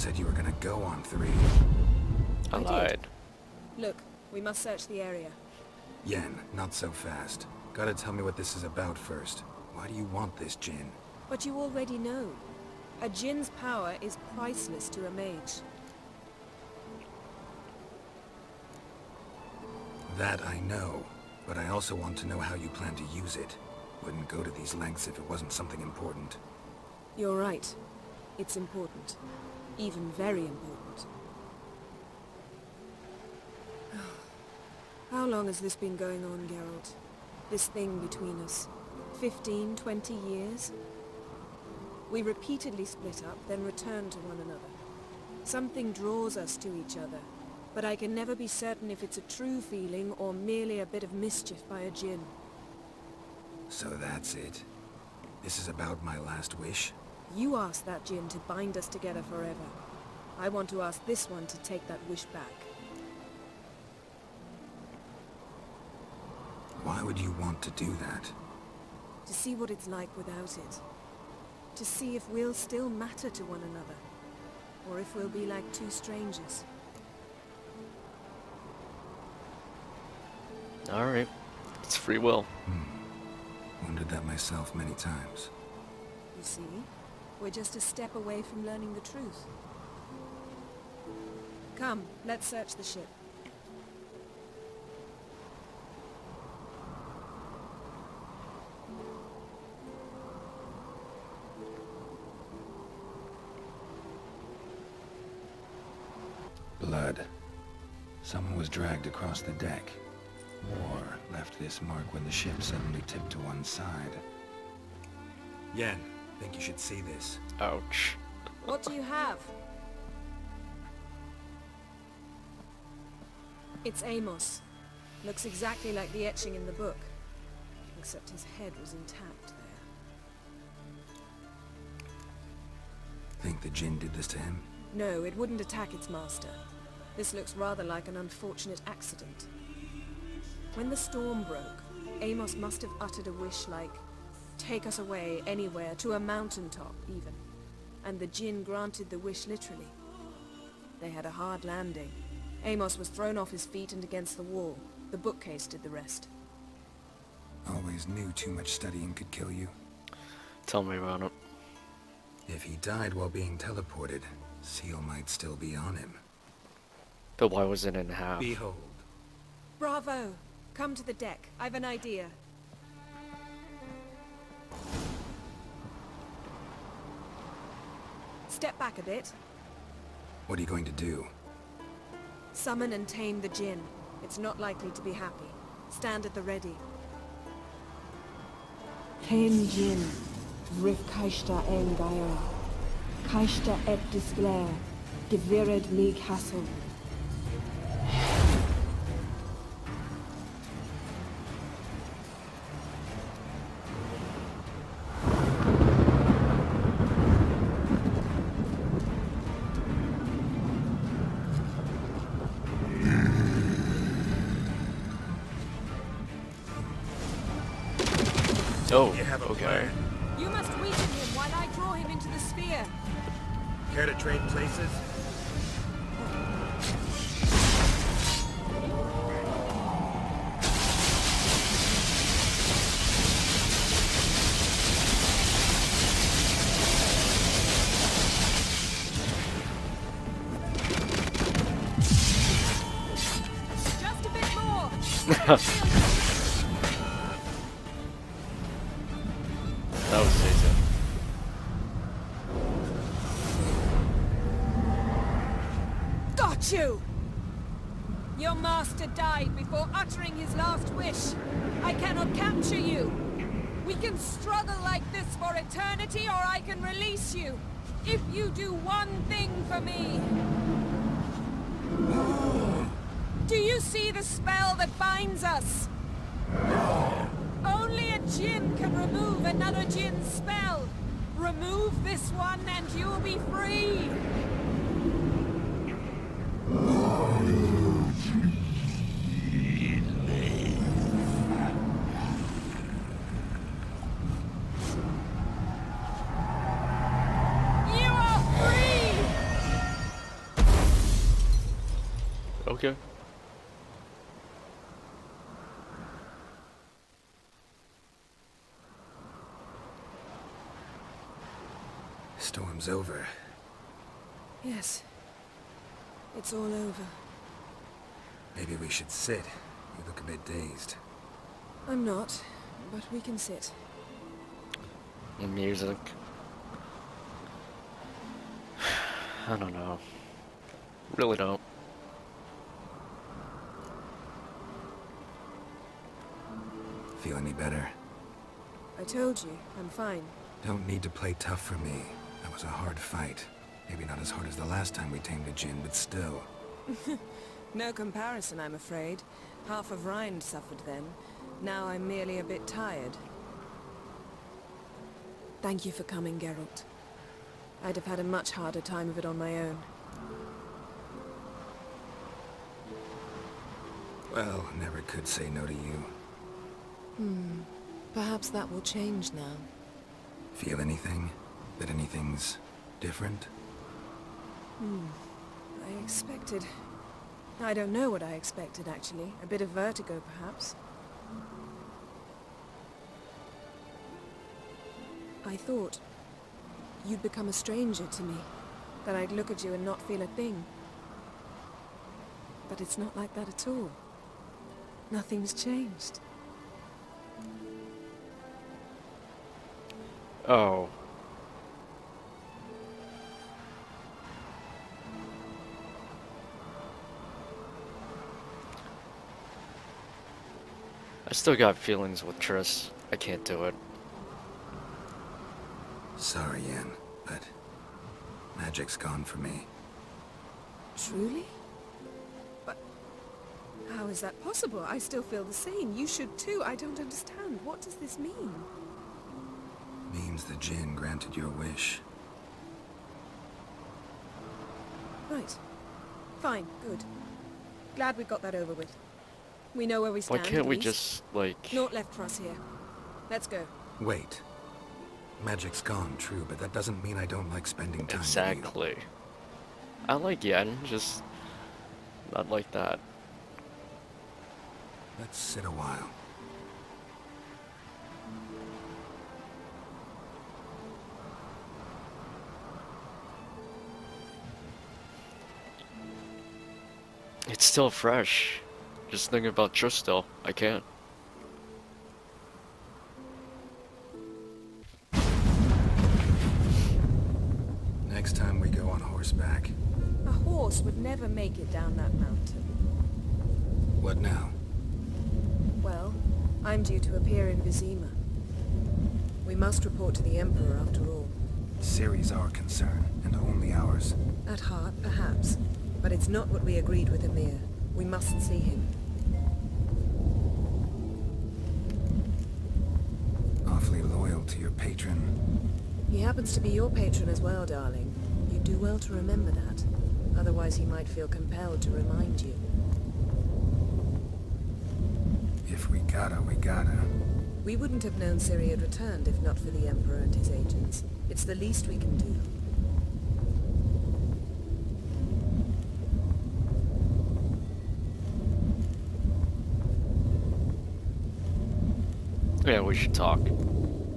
said you were gonna go on 3. I lied. Look, we must search the area. Yen, not so fast. Gotta tell me what this is about first. Why do you want this Jinn? But you already know. A Jinn's power is priceless to a mage. That I know, but I also want to know how you plan to use it. Wouldn't go to these lengths if it wasn't something important. You're right. It's important. Even very important. How long has this been going on, Geralt? This thing between us? 15, 20 years? We repeatedly split up, then returned to one another. Something draws us to each other, but I can never be certain if it's a true feeling or merely a bit of mischief by a Jinn. So that's it? This is about my last wish? You asked that Jinn to bind us together forever. I want to ask this one to take that wish back. Why would you want to do that? To see what it's like without it. To see if we'll still matter to one another. Or if we'll be like two strangers. Alright. It's free will. Wondered that myself many times. You see? We're just a step away from learning the truth. Come, let's search the ship. Blood. Someone was dragged across the deck. Or left this mark when the ship suddenly tipped to one side. Yen, think you should see this. Ouch. What do you have? It's Amos. Looks exactly like the etching in the book. Except his head was intact there. Think the Jinn did this to him? No, it wouldn't attack its master. This looks rather like an unfortunate accident. When the storm broke, Amos must have uttered a wish like, take us away anywhere, to a mountaintop even. And the Jinn granted the wish literally. They had a hard landing. Amos was thrown off his feet and against the wall. The bookcase did the rest. Always knew too much studying could kill you. Tell me about it. If he died while being teleported, Seal might still be on him. But why was it in half? Behold. Bravo! Come to the deck. I've an idea. Step back a bit. What are you going to do? Summon and tame the Jinn. It's not likely to be happy. Stand at the ready. Hen Jinn, Rif Kaishta en Gaia, Kaishta et Disglair, Devired me Castle. Oh, You have a okay. plan? You must weaken him while I draw him into the sphere. Care to trade places? Just a bit more. That was easy. Got you! Your master died before uttering his last wish. I cannot capture you. We can struggle like this for eternity, or I can release you. If you do one thing for me. Do you see the spell that binds us? Only a Jinn can remove another Jinn's spell. Remove this one and you'll be free. You are free! Okay. Storm's over. Yes. It's all over. Maybe we should sit. You look a bit dazed. I'm not, but we can sit. Music. I don't know. Really don't. Feel any better? I told you, I'm fine. Don't need to play tough for me. That was a hard fight. Maybe not as hard as the last time we tamed a djinn, but still. No comparison, I'm afraid. Half of Rind suffered then. Now I'm merely a bit tired. Thank you for coming, Geralt. I'd have had a much harder time of it on my own. Well, never could say no to you. Perhaps that will change now. Feel anything? That anything's different? I expected... I don't know what I expected, actually. A bit of vertigo, perhaps. I thought you'd become a stranger to me. That I'd look at you and not feel a thing. But it's not like that at all. Nothing's changed. Oh. I still got feelings with Triss. I can't do it. Sorry, Yen, but magic's gone for me. Truly? But how is that possible? I still feel the same. You should too. I don't understand. What does this mean? Means the djinn granted your wish. Right. Fine. Good. Glad we got that over with. We know where we Why stand. can't at we least. just, like... Naught left for us here. Let's go. Wait. Magic's gone, true, but that doesn't mean I don't like spending time with Exactly. I like Yen, just... not like that. you. Let's sit a while. It's still fresh. Just thinking about Triss still. I can't. Next time we go on horseback. A horse would never make it down that mountain. What now? Well, I'm due to appear in Vizima. We must report to the Emperor after all. Ciri's our concern, and only ours. At heart, perhaps. But it's not what we agreed with Emir. We mustn't see him. Awfully loyal to your patron. He happens to be your patron as well, darling. You'd do well to remember that. Otherwise he might feel compelled to remind you. If we gotta, we gotta. We wouldn't have known Ciri had returned if not for the Emperor and his agents. It's the least we can do. Yeah, we should talk.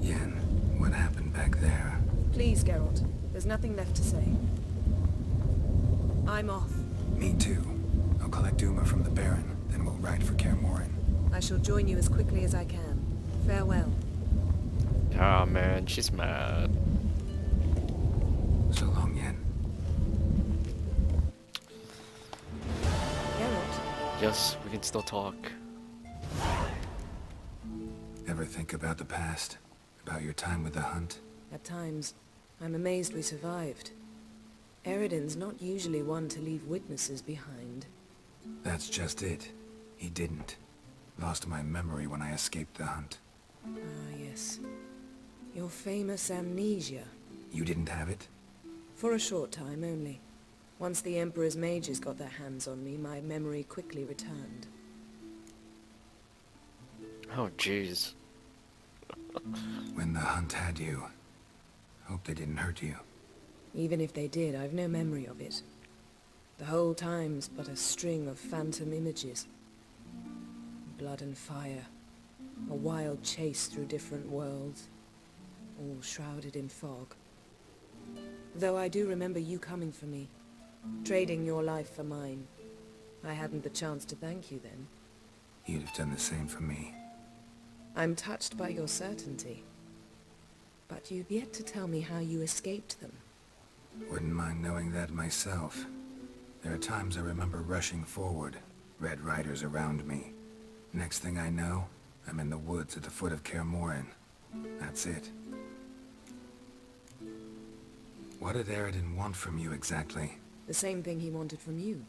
Yen, what happened back there? Please, Geralt. There's nothing left to say. I'm off. Me too. I'll collect Uma from the Baron, then we'll ride for Kaer Morhen. I shall join you as quickly as I can. Farewell. Ah, man, she's mad. So long, Yen. Geralt? Yes, we can still talk. Ever think about the past? About your time with the hunt? At times, I'm amazed we survived. Eridan's not usually one to leave witnesses behind. That's just it. He didn't. Lost my memory when I escaped the hunt. Ah, yes. Your famous amnesia. You didn't have it? For a short time only. Once the Emperor's mages got their hands on me, my memory quickly returned. Oh, jeez. When the hunt had you. Hope they didn't hurt you. Even if they did, I've no memory of it. The whole time's but a string of phantom images. Blood and fire. A wild chase through different worlds. All shrouded in fog. Though I do remember you coming for me. Trading your life for mine. I hadn't the chance to thank you then. You'd have done the same for me. I'm touched by your certainty. But you've yet to tell me how you escaped them. Wouldn't mind knowing that myself. There are times I remember rushing forward, Red Riders around me. Next thing I know, I'm in the woods at the foot of Kaer That's it. What did Aridin want from you exactly? The same thing he wanted from you.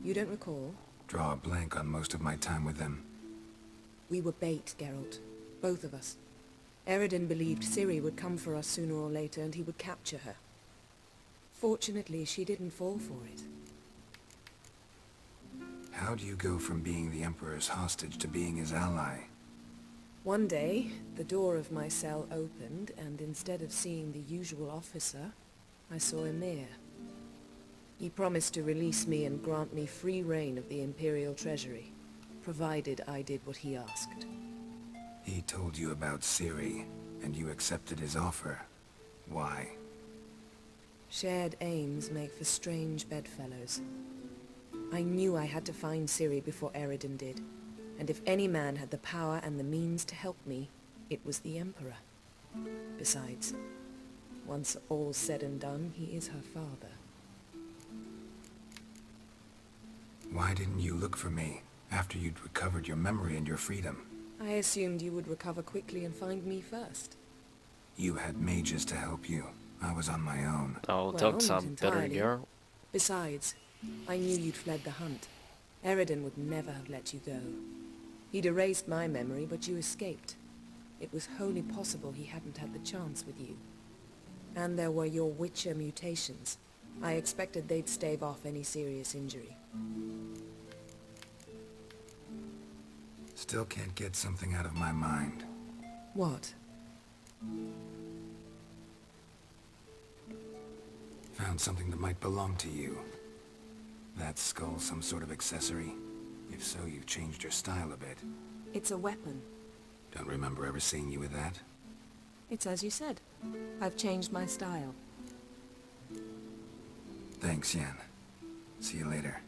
You don't recall? Draw a blank on most of my time with them. We were bait, Geralt. Both of us. Aridin believed Ciri would come for us sooner or later and he would capture her. Fortunately, she didn't fall for it. How do you go from being the Emperor's hostage to being his ally? One day, the door of my cell opened, and instead of seeing the usual officer, I saw Emir. He promised to release me and grant me free reign of the Imperial Treasury, provided I did what he asked. He told you about Ciri, and you accepted his offer. Why? Shared aims make for strange bedfellows. I knew I had to find Ciri before Aridin did, and if any man had the power and the means to help me, it was the Emperor. Besides, once all's said and done, he is her father. Why didn't you look for me, after you'd recovered your memory and your freedom? I assumed you would recover quickly and find me first. You had mages to help you. I was on my own. Oh, Well, talk not some better, entirely. girl. Besides, I knew you'd fled the hunt. Aridin would never have let you go. He'd erased my memory, but you escaped. It was wholly possible he hadn't had the chance with you. And there were your Witcher mutations. I expected they'd stave off any serious injury. Still can't get something out of my mind. What? Found something that might belong to you. That skull some sort of accessory? If so, you've changed your style a bit. It's a weapon. Don't remember ever seeing you with that. It's as you said. I've changed my style. Thanks, Yen. See you later.